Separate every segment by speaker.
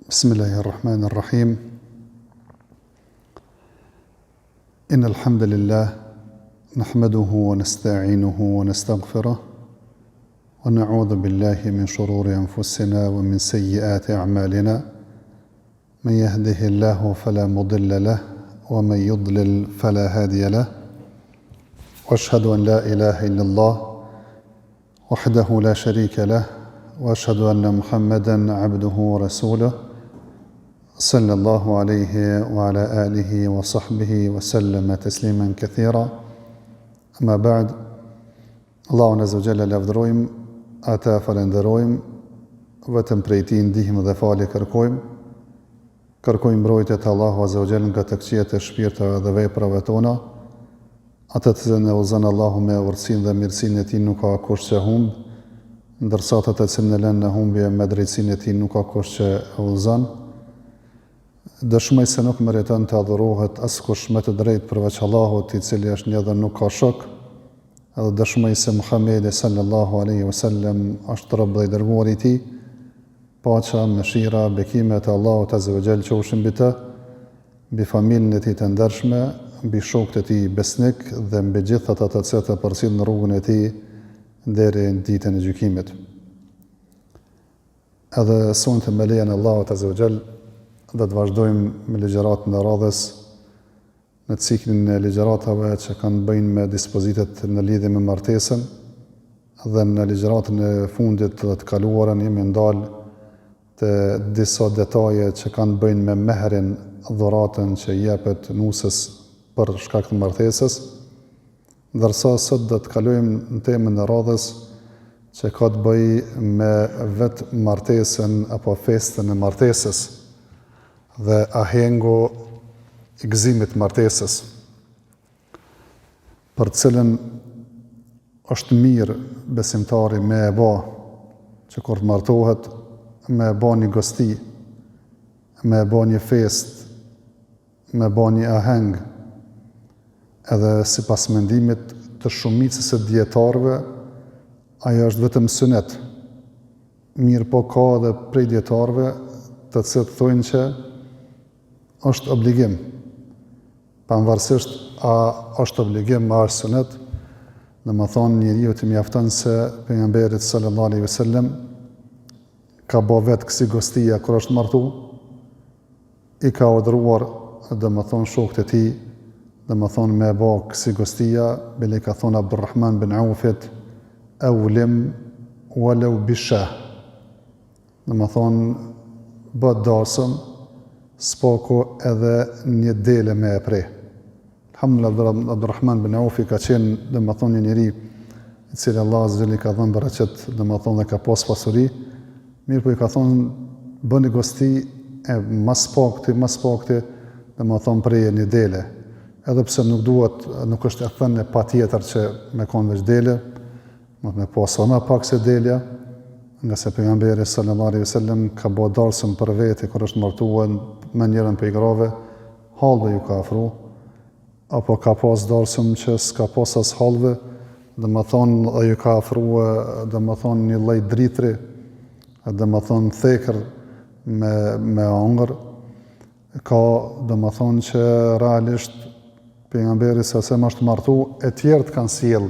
Speaker 1: Bismillahirrahmanirrahim. Innal hamdalillah nahmaduhu wa nasta'inuhu wa nastaghfiruh wa na'udhu billahi min shururi anfusina wa min sayyiati a'malina. Man yahdihillahu fala mudilla lahu wa man yudlil fala hadiya lahu. Wa ashhadu an la ilaha illallah wahdahu la sharika lahu wa ashhadu anna Muhammadan 'abduhu wa rasuluh. Sallallahu alaihi wa ala alihi wa sahbihi wa sallama tasliman kathira. Amma ba'd, Allahun azza wa jalla lavdërojmë, ata falenderojmë, vetëm prej tij ndihmë dhe falje kërkojmë. Kërkojmë mbrojtje të Allahu azza wa jalla nga të këqijat e shpirtave dhe veprave tona. Atë të cilën e udhëzon Allahu me urtësinë dhe mirësinë e tij nuk ka kush që humb, ndërsa ato të cilën e lënë në humbje me drejtsinë e tij nuk ka kush që e udhëzon. Dëshmoj se nuk meriton të adhurohet askush me të drejtë përveç Allahut, i cili është një dhe nuk ka shok. Edhe dëshmoj se Muhamedi sallallahu alaihi wasallam është rob dhe i dërguar i tij. Paqja, mëshira, bekimet e Allahut azza wa jall qofshin mbi të, mbi familjen e tij të ndershme, mbi shokët e tij besnik dhe mbi gjithë ata të cilët e përcjellin rrugën e tij deri në ditën e gjykimit. Edhe sonte me lejen e Allahut azza wa jall dhe të vazhdojmë me ligjëratën e radhës në ciklin e ligjëratave që kanë bëjnë me dispozitet në lidhje me martesën, dhe në ligjëratën e fundit dhe të kaluarën jemi ndalë të disa detaje që kanë bëjnë me meherin, dhuratën që jepet nusës për shkak të martesës, ndërsa sot do të kalojmë në temën e radhës që ka të bëjë me vetë martesën apo festën e martesës dhe ahengu i gëzimit martesës, për cilën është mirë besimtari me e ba, që kur të martohet, me e ba një gosti, me e ba një fest, me e ba një aheng, edhe si pas mendimit të shumicës e djetarve, ajo është vetëm sunet. Mirë po ka dhe prej djetarve të cilët thojnë që është obligim. Pavarësisht a është obligim, a është sunet, dhe më thonë njeriu të mjafton se pejgamberi sallallahu alaihi wasallam ka bë vetë kësi gostia kur është martu, i ka urdhëruar dhe më thonë shokët e tij, dhe më thonë me bë kësi gostia, bile ka thonë Abdurrahman bin Aufit, awlim walau bishah. Dhe më thonë bë dasëm, s'pako edhe një dele me e prej. Alhamdulillah, Abdurrahman bin Aufi ka qenë, dhe më thonë, një njeri i cili Allah azza ka dhënë bereqet, dhe më thonë, dhe ka pas pasuri, mirë po i ka thonë, bëni gosti e mas pakti, dhe më thonë prej një dele. Edhe pse nuk duhet, nuk është e thënë e pa tjetër që me konë veç dele, më me pasë ona pak se delja, nga se pejgamberi sallallahu alaihi wasallam ka bë darsëm për vete kur është martuar me njërin prej grave, hallve ju ka afru, apo ka pas darsëm që s'ka pas as hallve, dhe më thonë ju ka afru, dhe më thonë një lloj dritri, dhe më thonë thekër me ëngër, ka dhe më thonë që realisht pejgamberi sa është martu, e tjerët kanë sjell,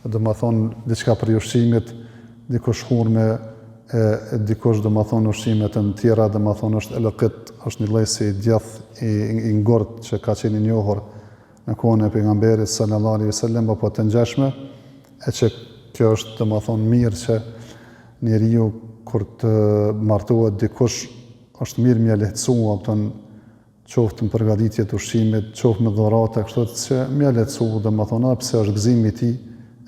Speaker 1: dhe më thonë diçka për ushqimit, dikush hurme, dikush dhe më thonë ushqimet e në tjera, dhe më thonë është elëkit, është një lloj si djath i ngurt që ka qenë i njohur në kohën e pejgamberit sallallahu alaihi wasallam, apo të ngjashme, e që kjo është dhe më thonë mirë që njeriu kur të martohet dikush është mirë mja lehtësu, qoftë në përgatitje të ushqimit, qoftë me dhurate, kështu që mja lehtësu, dhe më thonë, pse është gëzimi i tij,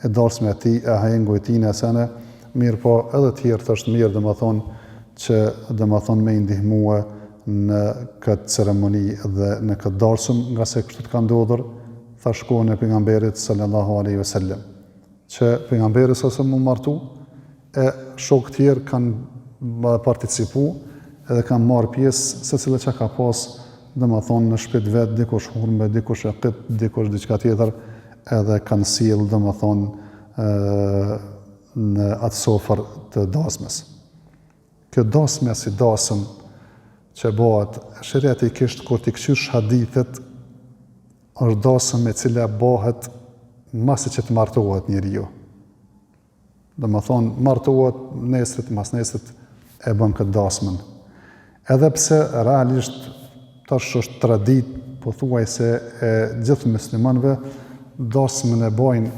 Speaker 1: e darsme e tij, e ahengu i tij në sene, mirë po edhe tjerët është mirë dhe më thonë që dhe më thonë me indihmue në këtë ceremoni dhe në këtë darsëm, nga se kështu të ka ndodhur, thash kohën e pejgamberit sallallahu alaihi wasallam, që pejgamberi sa mu martu, e shokë tjerë kanë participu edhe kanë marrë pjesë se cilë që ka pas dhe më thonë në shpit vetë, dikush hurme, dikush e qit, dikush diçka tjetër, edhe kanë sjellë dhe më thonë në atë sofër të dasmës. Kjo dasmja si dasëm që bëhet shariatikisht kur t'i kqysh hadithet, është dasëm e cila bëhet masi që të martohet njeriu. Dhe më thonë, martohet nesrit, mas nesrit e bën këtë dasmën. Edhe pse realisht tash është tradit, po thuaj se e gjithë muslimanëve dasmën e bojnë,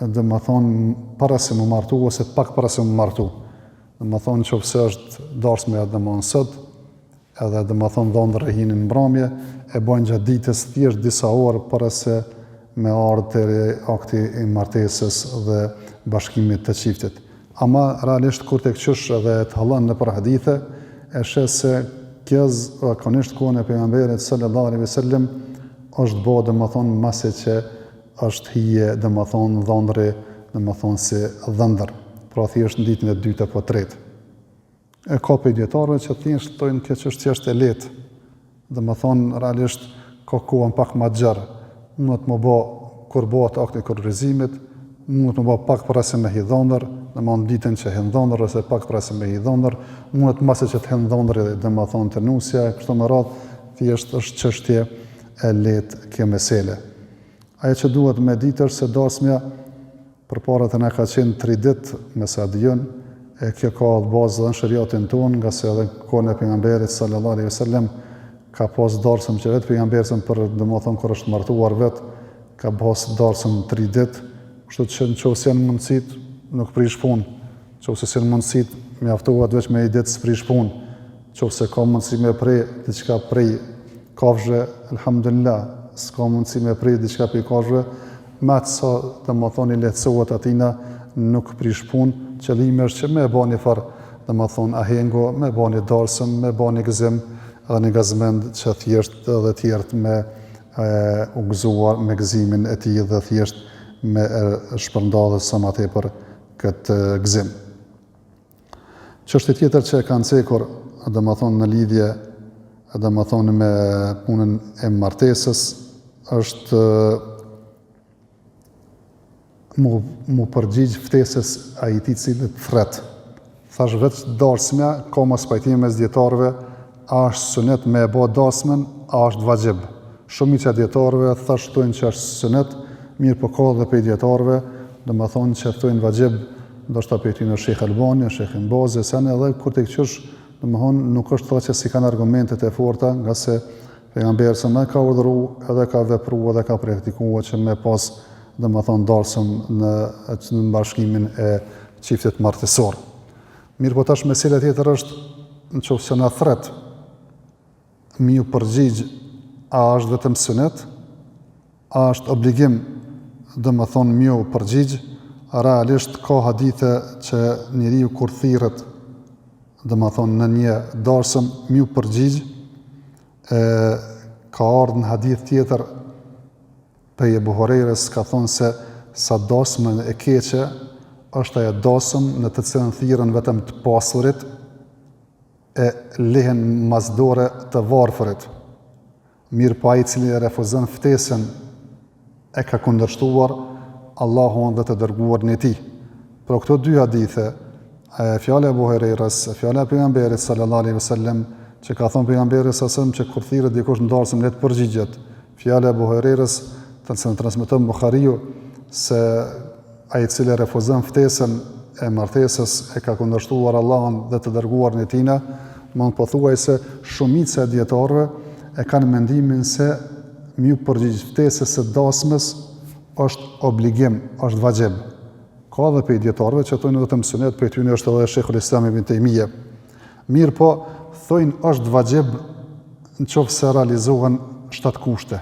Speaker 1: dhe më thonë, para se më martu, ose pak para se më martu. Dhe më thonë që pëse është dasmëja dhe më nësët, edhe dhe më thonë dhonë dhe rehinin mbrëmje, e bojnë gjatë ditës thjesht disa orë para se me ardhë të akti i martesës dhe bashkimit të qiftit. Ama realisht kur të këqysh edhe të halën në për hadithe, e sheh se kjez konisht kohën e pejgamberit sallallahu alaihi wasallam është bo dhe më thonë mase që është hije dhe më thonë dhëndri dhe më thonë si dhëndër. Pra thjesht në ditën e dytë apo tretë. E ka për djetarëve që thjesht tojnë kjo çështje e lehtë. Dhe më thonë realisht ka kohën pak ma gjerë. Mund të më bë kur bëhet akti i kurrizimit, mund të më bë pak para se me hi dhëndër, dhe më në ditën që hin dhëndër ose pak para se me hi dhëndër, mund të mase që të hin dhëndër dhe më thonë të nusja, kështu me radhë, thjesht është çështje e lehtë kjo mesele. Ajo që duhet me ditë është se dasmja përpara të na ka qenë 3 ditë me sa dijon, e kjo ka bazë në shariatin tonë, nga se edhe kohën e pejgamberit sallallahu alaihi wasallam ka pas darsëm që vetë pejgamberi për domethënë kur është martuar vetë, ka pas darsëm 3 ditë, kështu që nëse janë mundësit nuk prish punë, nëse janë mundësit mjaftohet vetëm me një ditë s'prish punë, nëse ka mundësi me prej diçka prej kafshëve, alhamdulillah, s'ka mundësi me prej diçka prej kafshëve, me atë sa domethënë i lehtësohet atina nuk prish punë, qëllimi është që me e bani farë domethënë ahengo, me bani darsëm, me bani gëzim, edhe një gazmend që thjesht edhe tjertë me u gëzuar me gëzimin e tij dhe thjesht me shpërndadhe sa më tepër këtë gëzim. Çështja tjetër që e kanë cekur, domethënë në lidhje domethënë me punën e martesës, është mu përgjigj ftesës ai i cili thret. Thash vetë darsmja ka mos pajtime mes dietarëve, a është sunet me e bë dasmën, a është vajib. Shumica e dietarëve thonë që është sunet, mirë po ka dhe prej dietarëve, domethënë që thonë vajib, ndoshta prej tyre Sheikh Albani, Sheikh Ibn Baz, edhe kur të qysh, domethënë nuk është thotë që si kanë argumentet e forta, nga se pejgamberi sa më ka urdhëruar, edhe ka vepruar dhe ka praktikuar që me pas domethënë darsëm në bashkimin e çiftit martesor. Mirë po tash mesela tjetër është nëse na thret mi u përgjigj, a është vetëm sunet, a është obligim domethënë mi u përgjigj, realisht ka hadithe që njeriu kur thirret domethënë në një darsëm mi u përgjigj, ka ardhur në hadith tjetër prej Ebu Hurajrës ka thonë se sa dasmën e keqe është ajo dasëm në të cilën thirren vetëm të pasurit e lehen mazdore të varfërit. Mirë pa i cili e refuzon ftesën e ka kundërshtuar Allahun dhe të dërguarin e tij. Për këto dy hadithe, fjala e Abu Hurajrës, fjala e pejgamberit sallallahu alaihi wasallam, që ka thënë pejgamberi sallallahu alaihi wasallam që kur thirret dikush në darsëm le të përgjigjet. Fjala e Abu Hurajrës, të cilën transmeton Buhariu, se ai i cili refuzon ftesën e martesës e ka kundërshtuar Allahun dhe të dërguarin e tij, mund pothuajse shumica e dietarëve e kanë mendimin se mi u përgjigj ftesës së dasmës është obligim, është vajib. Ka edhe për dietarëve që thonë vetëm sunet, për tyre është edhe Sheikhul Islam Ibn Taymija. Mirë po, thonë është vajib nëse realizohen 7 kushte.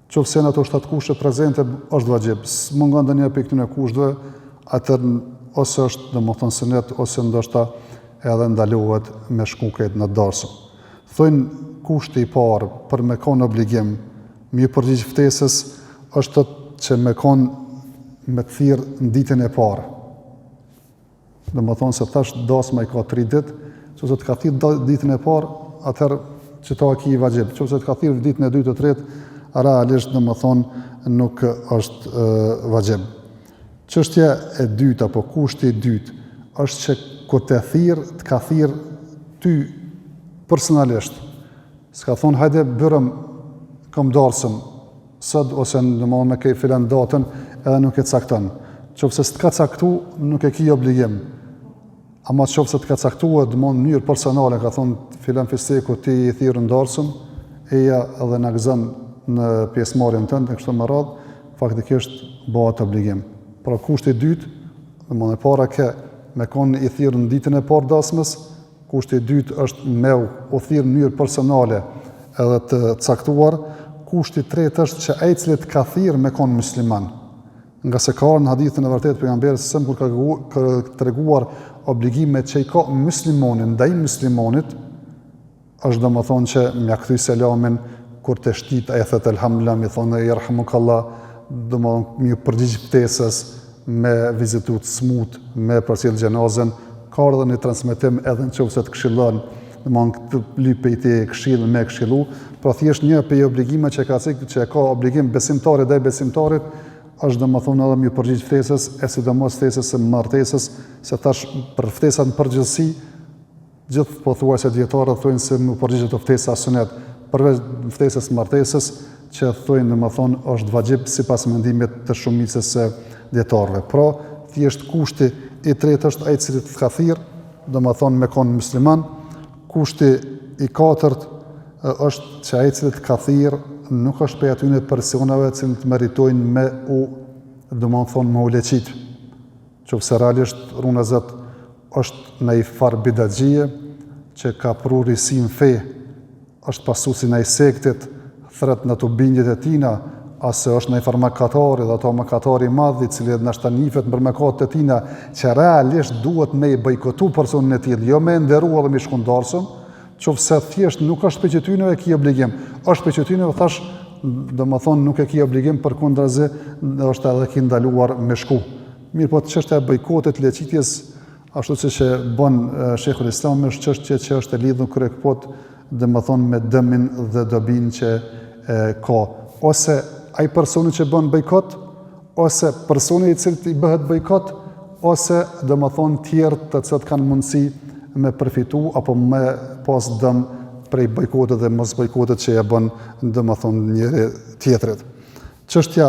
Speaker 1: Nëse janë ato 7 kushte prezente, është vajib. Mungon ndonjë prej këtyre kushteve, atë ose është domethënë sunet, ose ndoshta edhe ndalohet me shku këtë në darsëm. Thonë kushti i parë për me konë obligim, mi përgjigj ftesës, është që me konë me thirr në ditën e parë. Domethënë se thash dasma i ka 3 ditë, nëse të ka thirr ditën e parë, atëherë që ta ki vajib. Nëse të ka thirr ditën e dytë e tretë, realisht domethënë nuk është vajib. Çështja e dytë apo kushti i dytë është që kur të ka thirr ty personalisht. S'ka thonë hajde bërëm kam darsëm sot ose domethënë me kej filan datën edhe nuk e cakton. Qofse s'ka caktu, nuk e ki obligim. Ama qofse t'ka caktuar domethënë në mënyrë personale, ka thonë filan fisteku ti i thirrë ndarsëm, eja edhe na gëzon në pjesëmarrjen tënde kështu me radhë, faktikisht bëhet obligim. Pra kushti i dytë, domethënë e para ke me kon i thirrë në ditën e parë dasmës, kushti i dytë është me u thirrë në mënyrë personale edhe të caktuar, kushti i tretë është që ai i cili ka thirrë me kon musliman. Nga se ka në hadithin e vërtetë pejgamberit sa kur ka treguar obligimet që i ka muslimanin ndaj muslimanit, është domethënë që m'ia kthy selamin kur të shtit ai thotë elhamdulillah, mi thonë yerhamukallah, domethënë mi përgjigj ftesës me vizitu të smut, me përcjell xhenazën, ka edhe një transmetim edhe nëse të këshillon, domethënë këtë lypë i këshillën me këshillu, pra thjesht një prej obligimeve që ka obligim besimtari ndaj besimtarit, është domethënë edhe mi përgjigj ftesës, e sidomos ftesës së martesës, se tash për ftesat në përgjithësi, gjithë pothuajse dietarët thonë se më përgjigjet të ftesa sunet, përveç ftesës martesës, që thonë domethënë është vajib sipas mendimit të shumicës së dietarëve. Pra, thjesht kushti i tretë është ai i cili të ka thirrë, domethënë me kon musliman. Kushti i katërt është që ai i cili të ka thirrë nuk është për atyre personave që të meritojnë me domethënë me u leqit. Qofse realisht runa Zot është në i farë bidatxhie që ka pru risi në fe, është pasuesi në i sektit, thret në të bindjet e tina, ase është në i farë makatari, dhe ato makatari madhi, cili në është të njifet për makatet e tina, që realisht duhet me i bojkotu personin e tillë, jo me nderu edhe me shkundarsëm, qofse thjesht nuk është për qëtynëve ki obligim, është për qëtynëve thash, domethënë nuk e ki obligim, përkundrazi është edhe ki ndaluar me shku. Mirë po të çështja e bojkotit, leqitjes, ashtu siç e bën Sheikhul Islam, është çështje që është e lidhur krejtpot domethënë me dëmin dhe dobin që ka. Ose ai personi që bën bojkot, ose personi i cili i bëhet bojkot, ose domethënë tjerë të cilët kanë mundësi me përfitu apo me pas dëm prej bojkotit dhe mos bojkotit që e bën domethënë njëri tjetrit. Çështja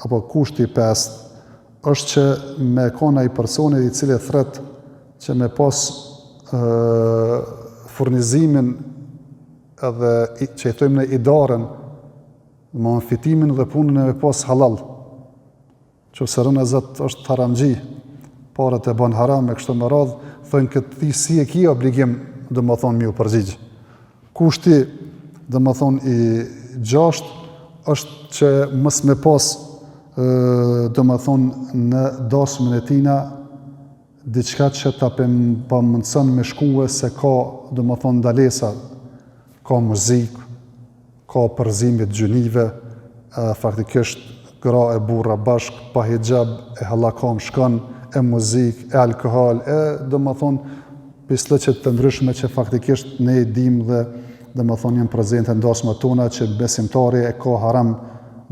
Speaker 1: apo kushti 5 është që me kona i personi i cili thret që me pas furnizimin edhe që i thojmë në idaren, me fitimin dhe punën e me pas halal. Qofse rënë e Zot është haramxhi, parët e bën haram e kështu me radhë, thonë këtë ti si e ki obligim domethënë mi u përgjigj. Kushti domethënë i 6 është që mos me pas domethënë në dasmën e tina diçka që ta pamundson me shkuë se ka domethënë ndalesa, ka muzikë, ka përzimje të gjunive, faktikisht gra e burra bashk, pa hijab, e hallakam shkon, e muzikë, e alkohol, e domethënë pislëqet të ndryshme që faktikisht ne i dim dhe domethënë janë prezente në dasmat tona që besimtari e ka haram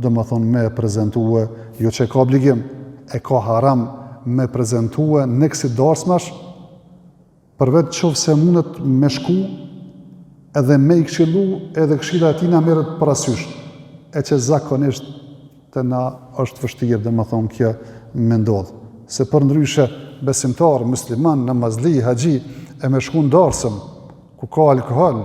Speaker 1: domethënë me prezentue, jo që ka obligim, e ka haram me prezentue në kësi darsmash, përveç qofse mundet me shku edhe me i këshillu edhe këshilla e tina merret parasysh, e që zakonisht të na është vështirë domethënë kjo me ndodh. Se për ndryshe besimtar, musliman, namazli, haxhi, e me shku në darsëm, ku ka alkohol,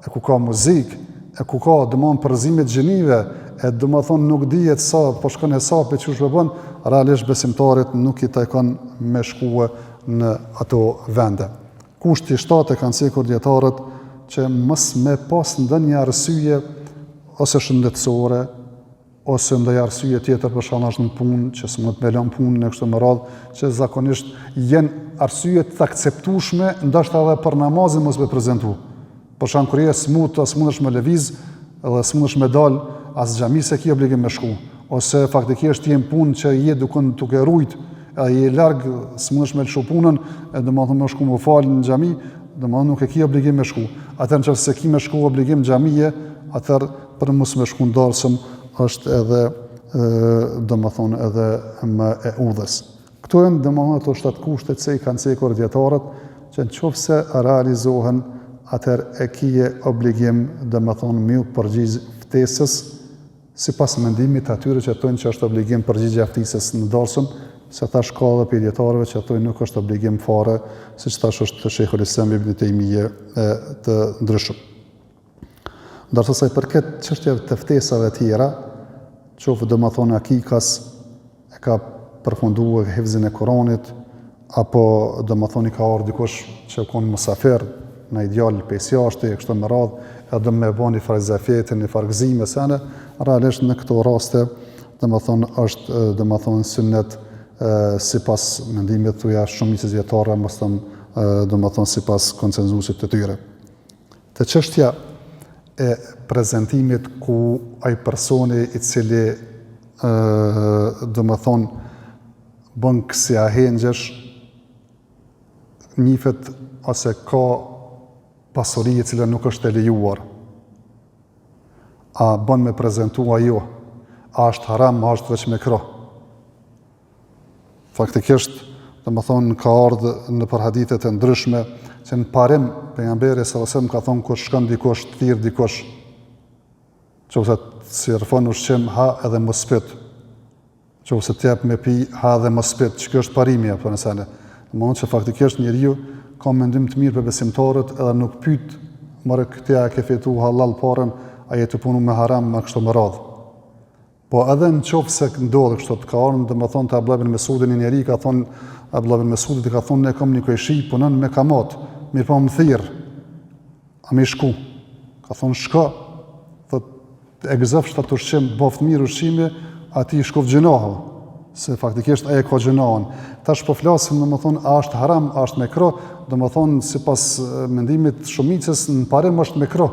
Speaker 1: e ku ka muzikë, e ku ka domethënë përzime të gjinive, e domethënë nuk dihet sa po shkon hesapi çush po bën, realisht besimtarit nuk i takon me shkuë në ato vende. Kushti 7 e kanë thënë dietarët që mos me pas ndonjë arsye ose shëndetësore ose ndonjë arsye tjetër, për shkak është në punë që s'mund të më lën punën e kështu me radhë, që zakonisht janë arsye të akceptueshme, ndoshta edhe për namazin mos me prezantu. Për shkak kur je smut, as mundesh me lëviz, edhe s'mundesh me dal as xhami se ki obligim me shku, ose faktikisht je në punë që je duke rujt, edhe je larg, s'mundesh me lëshu punën, e domethënë me shku më fal në xhami, domethënë nuk e ki obligim me shku. Atëherë nëse ki me shku obligim xhamie, atëherë për mos me shku ndarsëm është edhe domethënë edhe më e udhës. Këto janë domethënë ato 7 kushte që i kanë thënë dietarët, që nëse realizohen, atëherë e kije obligim dhe më thonë miu përgjigj ftesës si pas mendimit atyre që thonë që është obligim përgjigja ftesës në dalsëm, se thash ka dhe për dietarëve që thonë nuk është obligim fare, siç thash është Sheikhul Islam Ibn Taymije të ndryshëm. Ndërsa sa i përket çështjeve të ftesave tjera, qoftë dhe më thonë akikas e ka përfunduar hifzin e Kuranit, apo dhe më thonë i ka ardhur dikush që konë musafir, në ideal pesjashti, e kështu me radhë, edhe me bën një farë zafjetin, një farë gëzime sene, realisht në këto raste, dhe më thonë, është, dhe më thonë, sunnet, si pas mendimit tuja shumicës dietarëve, mos thëmë, dhe më thonë, si pas konsenzusit të tyre. Të çështja e prezentimit ku ai personi i cili, dhe më thonë, bën kësi ahengjësh, njifet ose ka pasuri e cila nuk është e lejuar. A bën me prezentua jo, a është haram, a është veç me kro. Faktikisht, dhe më thonë, ka ardhë në për hadithet e ndryshme, që në parim, pejgamberi sallallahu alajhi wasallam ka thonë, kur shkon dikush, të thirr dikush, qoftë si rfon ushqim, ha edhe mos spyt. Qoftë të jep me pi, ha edhe mos spyt, që kjo është parimi apo nësane. Në mund që faktikisht njeriu ka mendim të mirë për besimtarët edhe nuk pyet marrë këtja ke fitu halal parën, a je të punu me haram me kështu më radhë. Po edhe në qoftë se ndodhë kështu të ka arën, dhe më thonë të Abdullah ibn Mesudin një njeri, ka thonë, Abdullah ibn Mesudit i ka thonë, ne kom një kojshi, punon me kamat, mirë po më thirë, a me shku. Ka thonë, shka, thot e gëzëf shtat ushqim, boft mirë ushqimi, ati shkov gjinohë, se faktikisht aje ka gjinohën. Tash po flasim, dhe më thonë, a është haram, a është me kro, dhe më thonë, si pas mendimit shumicës, në parim është me kro.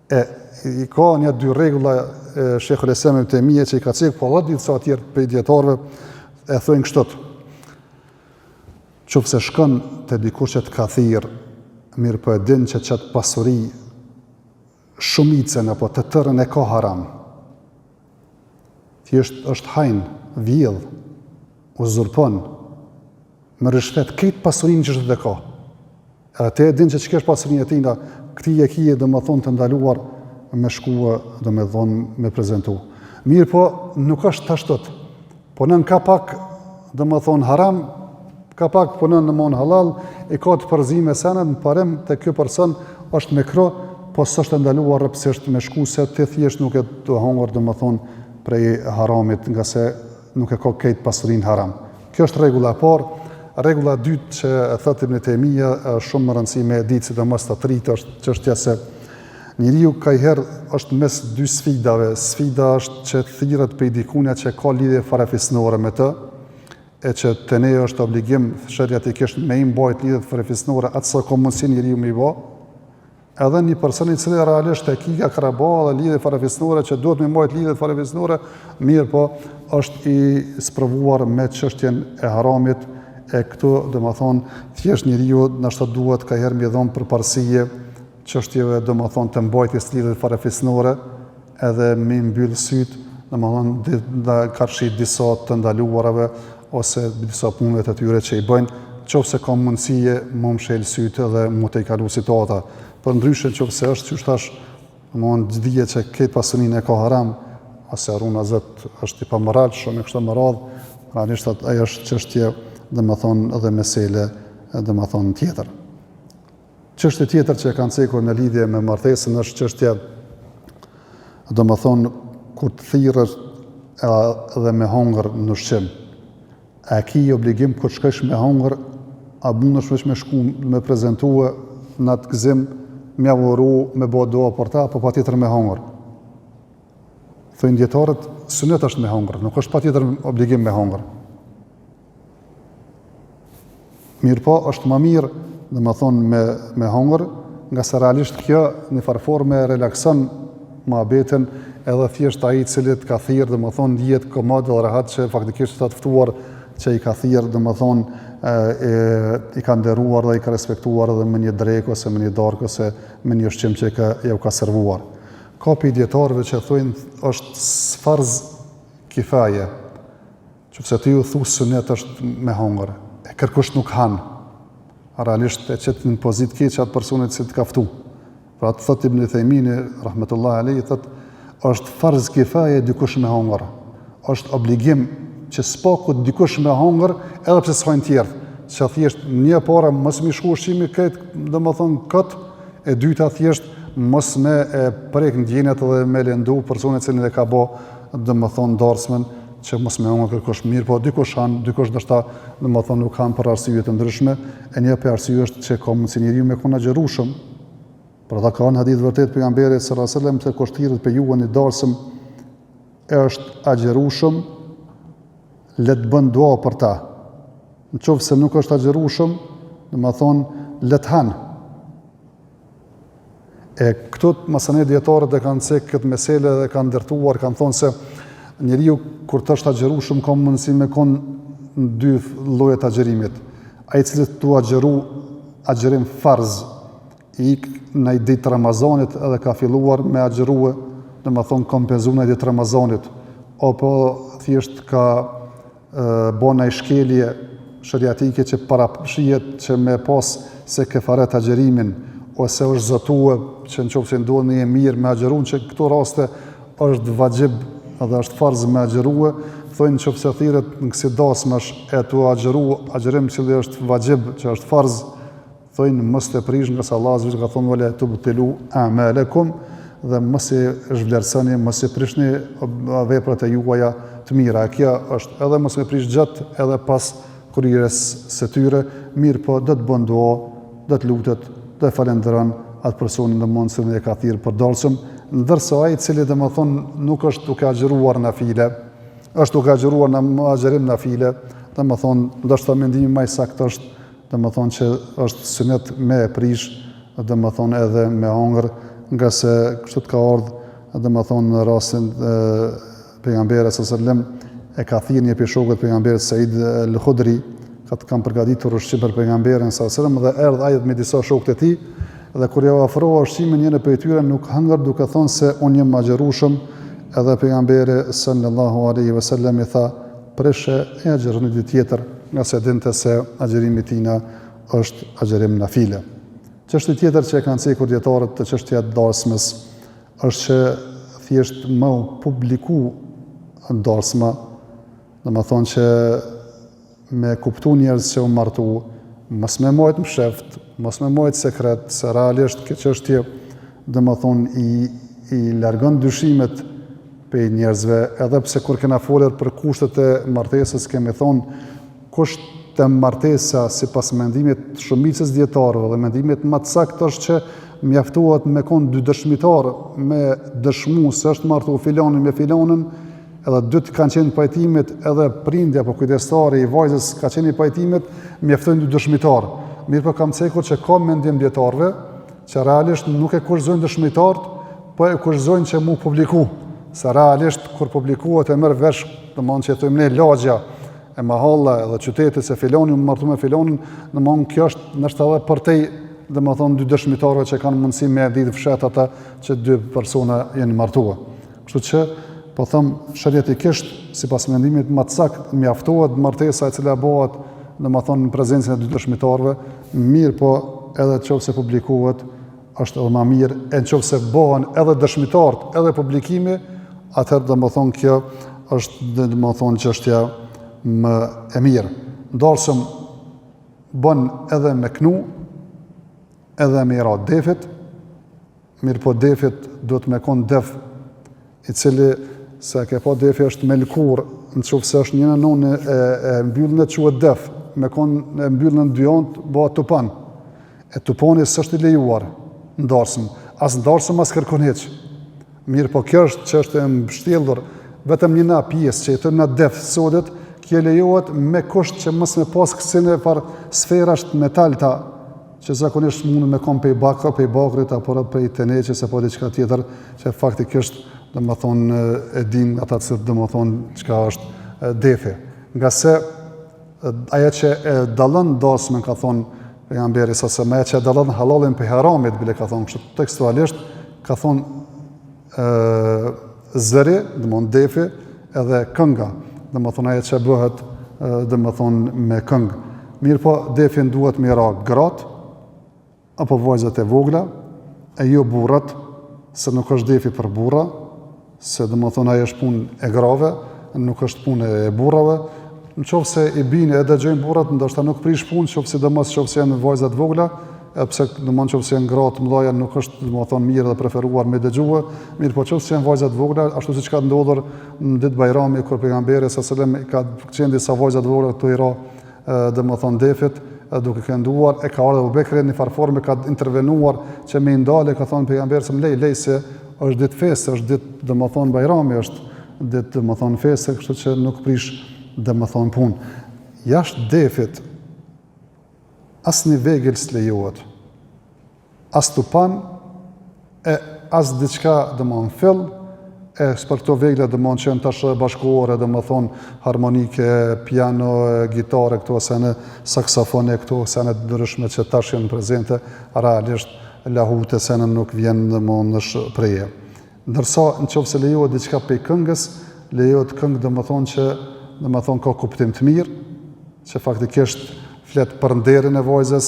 Speaker 1: I ka një dy regula Sheikhul Islam Ibn Taymije që i ka cekë, po edhe ditë sa tjerë për dietarëve e thojnë kështot. Qofse shkon të dikush që të ka thirr, mirë po e din që çat pasuri shumicën apo të tërën e ka haram. Thjesht është hajn, vjedh, uzurpon, me rishfet këtë pasurinë që është dhe ka. Edhe te e din që është pasurinë e tina, këti e kije dhe më thonë të ndaluar me shkua dhe me thonë me prezentu. Mirë po, nuk është të ashtot. Punën ka pak dhe më thonë haram, ka pak punën në mon halal, i ka të përzime senet, në parim të kjo person është me kro, po së është ndaluar rëpsisht me shku, se të thjesht nuk e të hongër dhe më thonë prej haramit, nga se nuk e ka këtë pasurin haram. Kjo është regula parë. Regula dytë që e thët Ibn Taymija, shumë më rëndësi me ditë, si dhe mës të tritë, është çështja se njeriu ka i herë është mes dy sfidave. Sfida është që thirret prej dikunja që ka lidhje farefisnore me të, e që të ne është obligim shariatikisht me i mbajt lidhjet farefisnore atë sa ka mundësi njeriu me i bë. Edhe një person i cili realisht e ka akraba dhe lidhje farefisnore që duhet me mbajt lidhjet farefisnore, mirë po është i sprovuar me çështjen e haramit. E këtu, dhe më thonë, thjesht njeriu nështë duhet ka herë mi dhonë për parësie çështjeve, dhe më thonë, të mbajtjes lidhjet farefisnore, edhe me mbyllë sytë, dhe më thonë, dhe karshit disa të ndaluarave, ose disa punëve të tyre që i bëjnë, qofse ka mundësie, më mshelë sytë dhe më të i kalu situata. Për ndryshe, qofse është që shtash, dhe më thonë, gjithdije që këtë pasunin e ka haram, ose Aruna Zët është i pamoral, shumë e kështë më radhë, realisht ajo është çështje dhe më thonë edhe mesele dhe më thonë tjetër. Çështje tjetër që e kanë cekur në lidhje me martesën është çështja dhe më thonë kur të thirrësh edhe me hongër në ushqim. A ki obligim kur shkesh me hongër, a mundesh veç me shku me prezentue në atë gëzim, me avuru, me bo doa për ta, apo patjetër me hongër. Thojnë dietarët, sunet është me hongër, nuk është patjetër obligim me hongër. Mirë po, është më mirë, dhe më thonë, me hongër, nga se realisht kjo një farforme relakson muhabetin edhe thjesht ai i cili ka thirrë, dhe më thonë, ndihet komod dhe rahat që faktikisht të ftuar që i ka thirrë, dhe më thonë, i ka nderuar dhe i ka respektuar edhe me një drekë ose me një darkë ose me një ushqim që ja u ka servuar. Ka për i djetarëve që thujnë është farz kifaje, që pëse ti ju thu sunet është me hongër, e kërkush nuk hanë. realisht e qëtë në pozit keq atë personit që të kaftu. Pra të thot Ibn Uthejmini, rahmetullahi alejhi, thot, është farz kifaje dikush me hongër. Është obligim që s'pakut dikush me hongër edhe pse s'hajnë tjerë. Që thjesht një para mos mi shku ushqimi këtë, domethënë këtë, e dyta thjesht mos me e prek ndjenjat dhe me lëndu personit cilin e ka bë domethënë darsmen që mos me hongër kërkosh mirë, po dikush han, dikush ndoshta domethënë nuk kanë për arsye të ndryshme, e një për arsye është që ka mundsi njeriu me kon agjërushëm. Por ata kanë hadith vërtet pejgamberit sallallahu alajhi wasallam se kush thirrët pe juan i darsëm është agjërushëm, le të bën dua për ta. Nëse nuk është agjërushëm, domethënë le të han. E këtu masane dietarët e kanë cek këtë meselë dhe kanë ndërtuar, kanë thonë se njeriu kur të është agjërushëm ka mundësi me kon në dy lloje të agjërimit. Ai i cili tu agjëru agjërim farz, i në ditë Ramazanit edhe ka filluar me agjërue, domethënë kompenzu në ditë Ramazanit, apo thjesht ka bona i shkelje shariatike që parashihet që me pas se kefaret agjërimin, ose është zotue që nëse ndodh një mirë me agjërun, që këto raste është vajib edhe është farz me agjërue, thonë nëse thirret në kësi dasmash e tu agjëru agjërim që është vajib, që është farz, thonë mos të prish nga sa Allah ka thonë wala tubtilu a'malakum, dhe mos e zhvlerësoni, mos e prishni veprat e juaja të mira. Kjo është edhe mos e prish gjatë edhe pas kryerjes së tyre, mirë po do të bën dua, do të lutet, do të falenderon atë personin në mund se e ka thirrë për dalsëm, ndërsa ai i cili domethënë nuk është duke agjëruar nafile, është duke agjëruar në agjërim nafile, domethënë ndoshta mendimi më i saktë është domethënë që është sunet me e prish, domethënë edhe me hongër, nga se kështu të ka ardhur domethënë në rastin pejgamberit sallallahu alajhi wasallam e ka thirrë një prej shokëve të pejgamberit Said al-Khudri, ka të kanë përgatitur ushqim për pejgamberin sallallahu alajhi wasallam dhe erdhi ai me disa shokët e tij dhe kur ja ofroi ushqimin njëri prej tyre nuk hëngër duke thënë se unë jam agjërushëm, edhe pejgamberi sallallahu alajhi wasallam i tha preshe e agjëroni ditë tjetër, nga se dinte se agjërimi tina është agjërim nafile. Çështja tjetër që e kanë cekur dietarët të çështja e darsmës është që thjesht më publiku darsma, domethënë që me kuptu njerëz që u martu, mos me mojt msheft, mos me mojt sekret, se realisht kjo çështje domethënë i largon dyshimet pe njerëzve, edhe pse kur kena folur për kushtet e martesës kemi thonë kusht të martesa sipas mendimit shumicës dietarëve dhe mendimit më të saktë është që mjaftohet me kon dy dëshmitar me dëshmu se është martu filani me filanën, edhe dy të kanë qenë pajtimit, edhe prindja apo kujdestari i vajzës ka qenë i pajtimit, mjaftojnë dy dëshmitar. Mirë po kam cekur që ka mendim dietarëve që realisht nuk e kurrëzojnë dëshmitarët, po e kurrëzojnë që mu publiku. Se realisht kur publikohet e merr vesh, domthonjë që thojmë ne lagja e mahalla edhe qytetit se filani më martu me filanin, domthonjë kjo është nështë edhe përtej domethënë dy dëshmitarëve që kanë mundësi me ditë fshat ata që dy persona janë martuar. Kështu që po them shariatikisht sipas mendimit më të saktë mjaftohet martesa e cila bëhet domethënë në prezencën e dy dëshmitarëve, mirë po edhe nëse publikohet është edhe më mirë, e nëse bëhen edhe dëshmitarët, edhe publikimi, atëherë domethënë kjo është domethënë çështja më e mirë. Ndorsëm bën edhe me knu, edhe me ra defit, mirë po defit duhet me kon def i cili se ke pa defi është me lkur, nëse është një nënë e mbyllën e quhet def, me kon e mbyllën në dy anë bëhet tupan. E tupani s'është i lejuar ndorsëm, as ndorsëm as kërkon hiç. Mirë po kjo është çështje e mbështjellur vetëm një na pjesë që jetojmë në def sodit, kjo lejohet me kusht që mos me pas kësine par sferash metalta që zakonisht mundën me kon pej bakrit apo pej teneqes apo diçka tjetër që faktikisht domethënë e din ata se domethënë çka është defi. Nga se ajo që e dallon dasmën ka thonë pejgamberi sa ajo që e dallon halalin pej haramit bile ka thonë kështu tekstualisht ka thonë zëri, domethënë defi edhe kënga, domethënë ajo që bëhet domethënë me këngë. Mirë po, defin duhet me ra gratë, apo vajzat e vogla, e jo burrat, se nuk është defi për burra, se dhe më thonë ajo është punë e grave, nuk është punë e burrave. Në qoftë se i bini e dëgjojnë burrat, ndoshta nuk prish punë, qoftë se janë vajzat vogla, pse domthonjë qoftë se janë gra të mëdha nuk është domethënë mirë dhe preferuar me dëgjue, mirë po qoftë se janë vajzat vogla, ashtu siç ka ndodhur në ditë Bajrami kur pejgamberi sallallahu alajhi wasallam ka qenë disa vajza të vogla këtu i ra domethënë defit, duke kënduar, e ka ardhur Abu Bekri në farforme ka intervenuar që me ndale, ka thënë pejgamberi sallallahu lej se është ditë festë, është ditë domethënë Bajrami, është ditë domethënë festë, kështu që nuk prish domethënë punë. Jashtë defit as një vegël s'lejohet, as tupan, e as diçka domethënë fill, e për këto vegla domethënë që janë tash bashkëkohore, domethënë harmonike, piano, gitare këto ose në saksofone këto ose në të ndryshme që tash janë prezente, realisht lahute se nuk vjen domethënë në shprehje. Ndërsa nëse lejohet diçka pe këngës, lejohet këngë domethënë që domethënë ka kuptim të mirë, që faktikisht flet për nderin e vajzës,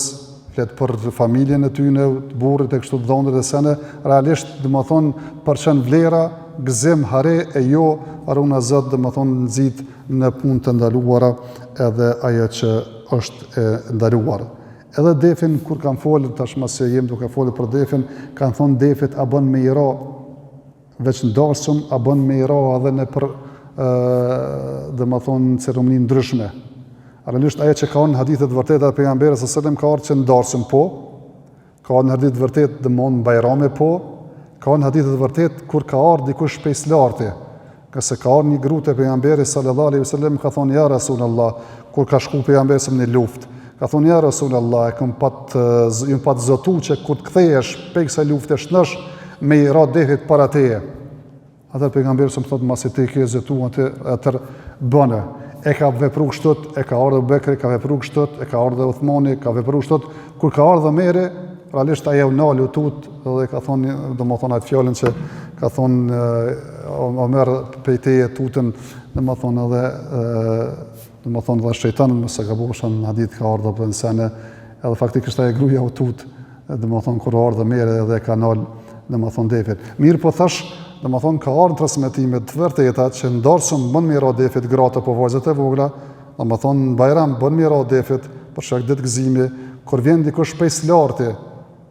Speaker 1: flet për familjen e tyre, të burrit e kështu të dhëndrit e sene, realisht domethënë përçën vlera, gëzim, hare e jo aruna Zot domethënë nxit në punë të ndaluara edhe ajo që është e ndaluar. Edhe defin kur kanë folur tashmë se jem duke folur për defin, kanë thonë defit a bën me i ra veç ndarsum, a bën me i ra edhe në për domethënë ceremoni ndryshme. Realisht ajo që ka në hadithe të vërteta të pejgamberit sallallahu alajhi wasallam ka ardhur që ndarsëm po, ka në hadithe të vërtetë domon Bajrame po, ka në hadithe të vërtetë kur ka ardhur dikush shpejt lartë. Qase ka ardhur një grup te pejgamberi sallallahu alajhi wasallam ka thonë ja Rasulullah, kur ka shku pejgamberi në luftë, ka thonë ja Rasulullah, e kam pat zotu që kur të kthehesh pe kësaj lufte shnosh me i ra defit para teje. Atë pejgamberi më thotë masi te ke zotu atë bëne. E ka vepru kështot, e ka ardhur Bekri, ka vepru kështot, e ka ardhur Uthmani, ka vepru kështot, kur ka ardhur Omeri, realisht ajo nalu tut dhe ka thonë, domethënë atë fjalën që ka thonë Omer pejteje tutën, domethënë edhe domethënë dhe shejtani mëse gaboshën në hadith ka ardhur për sene, edhe faktikisht ajo gruaja u tut, domethënë kur ardhur Omeri edhe ka nal domethënë defit. Mirë po thash, domethënë ka ardhur transmetime të vërteta që ndarsëm bën me ra defit gratë apo vajzat e vogla, domethënë Bajram bën me ra defit për shkak ditë gëzimi, kur vjen dikush shpejt lartë,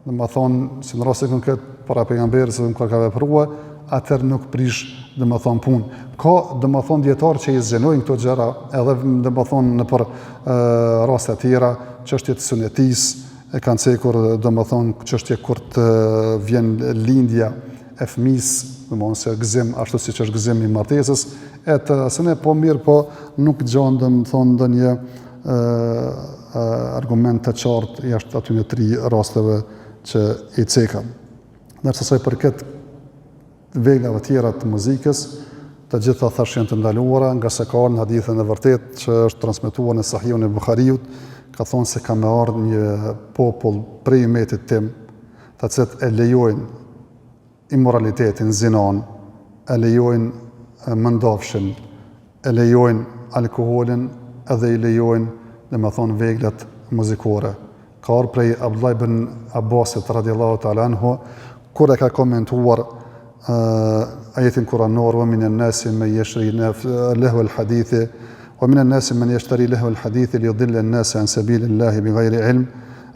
Speaker 1: domethënë si në rastin konkret para pejgamberit se kur ka vepruar, atëherë nuk prish domethënë punë. Ka domethënë dietar që i zgjenojnë këto gjëra, edhe domethënë në për raste të tjera, çështje të sunetis, e kanë cekur domethënë çështje kur të vjen lindja e fëmisë, domethënë se gëzim ashtu siç është gëzimi i martesës, se ne po mirë po nuk gjon domethënë ndonjë argument të qartë jashtë atyre tri rasteve që i cekam. Ndërsa sa i përket veglave tjera të muzikës, të gjitha thash janë të ndaluara, nga se ka në hadithën e vërtet që është transmetuar në Sahihun e Buhariut, ka thonë se ka me ardhur një popull prej umetit tim, të cilët e lejojnë immoralitetin, zinon, e lejojnë mëndafshin, e lejojnë alkoholin, edhe i lejojnë, domethënë veglat muzikore. Ka ardhur prej Abdullah ibn Abbasit radhiyallahu ta'ala anhu, kur e ka komentuar ajetin kuranor, wa minan nasi man yashri lahu al-hadithi, wa minan nasi man yashtari lahu al-hadithi li yudilla an-nasa an sabilillahi bighayri ilm,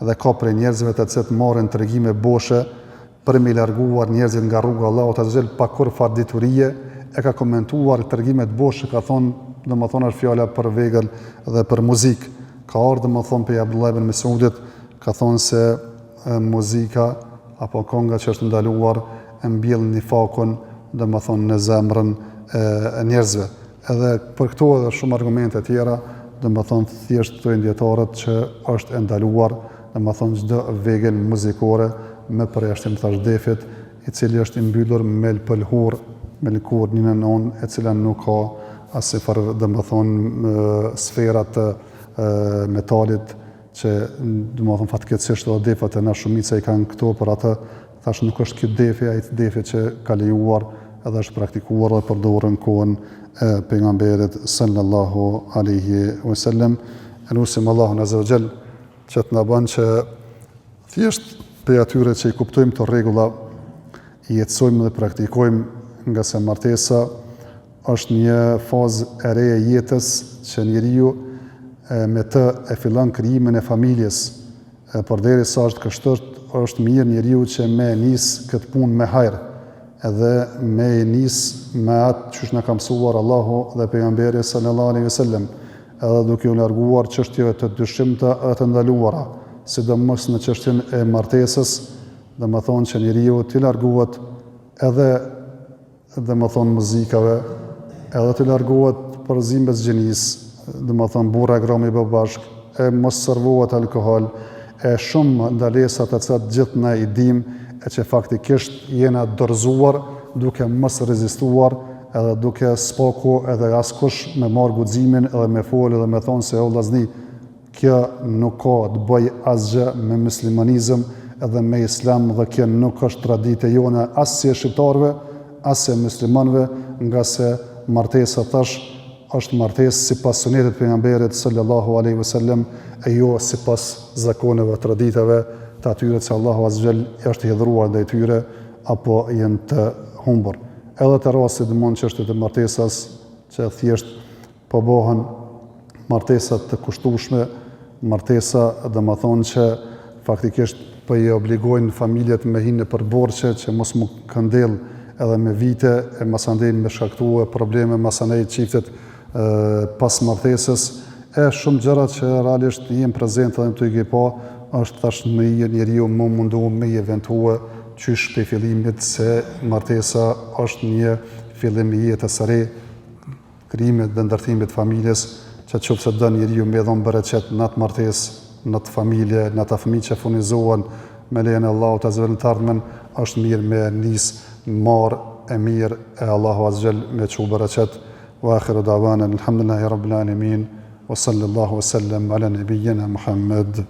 Speaker 1: dhe ka prej njerëzve të cilët marrin tregime boshe për me larguar njerëzit nga rruga e Allahut azza wajal pa kur fat diturie, e ka komentuar tregimet boshe, ka thonë, domethënë është fjala për vegël dhe për muzikë. Ka ardhur domethënë pe Abdullah ibn Mesudit, ka thonë se muzika apo konga që është ndaluar e mbjell nifakun domethënë në zemrën e njerëzve. Edhe për këto edhe shumë argumente të tjera, domethënë thjesht thonë dietarët që është e ndaluar domethënë çdo vegël muzikore me përjashtim thash defit, i cili është i mbyllur me pëlhur, me lëkur një nënon, e cila nuk ka asnjëfar domethënë sfera të metalit që domethënë fatkeqësisht edhe defat e na shumica i kanë këto, për atë thash nuk është ky defi, ai defi që ka lejuar edhe është praktikuar dhe përdorur në kohën e pejgamberit sallallahu alaihi wasallam. Enusim Allahun Azza wa Jall që të na bën që thjesht për atyre që i kuptojmë të rregulla, i jetësojmë dhe praktikojmë, nga se martesa është një fazë e re e jetës që njeriu me të e fillon krijimin e familjes. Përderisa është kështërt, është mirë njeriu që me nis këtë punë me hajër, edhe me nis me atë çush na ka mësuar Allahu dhe pejgamberi sallallahu alaihi wasallam, edhe duke u larguar çështjeve të dyshimta e të ndaluara, sidomos në çështjen e martesës, domethënë që njeriu të largohet edhe domethënë muzikave, edhe të largohet përzimeve të gjinisë, domethënë burra gromi bashk, e mos servohet alkool, e shumë ndalesa të cilat gjithë ne i dimë e që faktikisht jena dorëzuar duke mos rezistuar, edhe duke s'paku edhe askush me marrë guximin edhe me folë edhe me thonë se o vllazni, kjo nuk ka të bëj asgjë me muslimanizëm edhe me islam, dhe kjo nuk është traditë jone as si e shqiptarëve, as e muslimanëve, nga se martesa tash është martesë sipas sunetit pejgamberit sallallahu alaihi wasallam, e jo sipas zakoneve, traditave të atyre që Allahu Azza wa Jall është i hidhruar ndaj tyre apo janë të humbur. Edhe të rasti domthonë çështjet e martesas që thjesht po bëhen martesa të kushtueshme, martesa domethënë që faktikisht po i obligojnë familjet me hinë për borxhe që mos mu këndell edhe me vite, e masandej me shkaktuar probleme masandej çiftet pas martesës, e shumë gjëra që realisht jenë prezente dhe në të i pa, është tash me i njeriu më mundu me i eventua qysh për fillimit se martesa është një fillim i jetës së re, krijimit dhe ndërtimit familjes, që qoftë se njeriu me dhon bereqet në atë martesë, në atë familje, në atë fëmijë që furnizohen me lejen e Allahut Azza wa Jall të ardhmen, është mirë me nis marr e mirë e Allahu Azza wa Jall me çu bereqet. Wa akhiru da'wana alhamdulillahi rabbil alamin wa sallallahu wa sallam ala nabiyyina Muhammad.